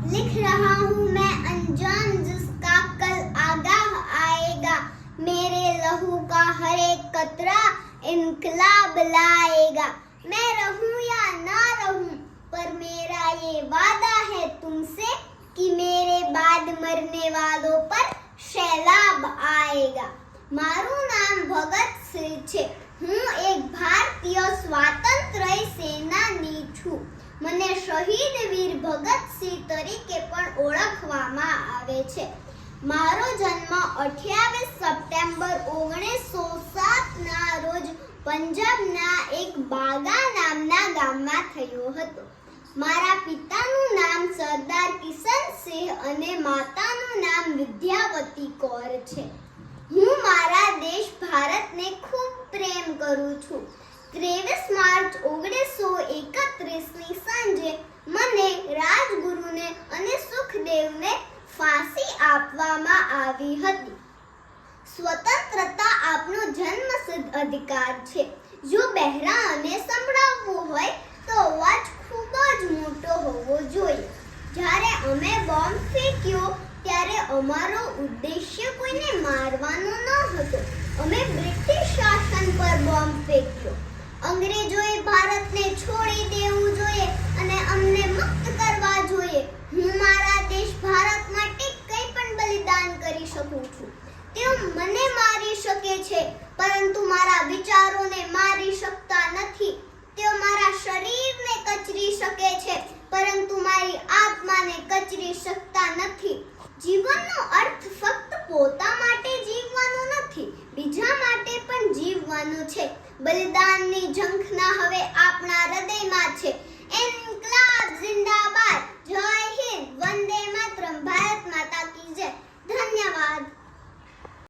लिख रहा हूँ मैं अनजान जिसका कल आगाह आएगा। मेरे लहू का हर एक कतरा इनकलाब लाएगा। मैं रहूँ या ना रहूँ पर मेरा ये वादा है तुमसे कि मेरे बाद मरने वालों पर सैलाब आएगा। माરું નામ ભગતસિંહ છે। હું એક ભારતીય સ્વાતંત્ર્ય સેનાની છું। મને શહીદ વીર ભગતસિંહ તરીકે પણ ઓળખવામાં આવે છે। મારો જન્મ 28 સપ્ટેમ્બર 1907 ના રોજ પંજાબના એક બાગા નામના ગામમાં થયો હતો। મારા પિતાનું નામ સરદાર કિશનસિંહ અને માતાનું નામ વિદ્યાવતી કૌર છે। હું મારા દેશ ભારતને ખૂબ પ્રેમ કરું છું। 23 માર્ચ 1931ની સાંજે મને રાજગુરુને અને સુખદેવને ફાંસી આપવામાં આવી હતી। સ્વતંત્રતા આપનો જન્મસિદ્ધ અધિકાર છે। જો બહેરાને સંભળાવવું હોય તો અવાજ ખૂબ જ મોટો હોવો જોઈએ। જ્યારે અમે બોમ્બ ફેંક્યો ત્યારે અમારો ઉદ્દેશ્ય કોઈને મારવાનો ન હતો। અમે બ્રિટિશ શાસન પર બોમ્બ ફેંક્યો। અંગ્રેજોએ ભારતને છોડી દેવું જોઈએ અને અમને મુક્ત કરવા જોઈએ। હું મારા દેશ ભારત માટે કંઈ પણ બલિદાન કરી શકું છું। તેઓ મને મારી શકે છે પરંતુ મારા વિચારોને મારી શકતા નથી। તેઓ મારા શરીરને કચરી શકે છે પરંતુ મારી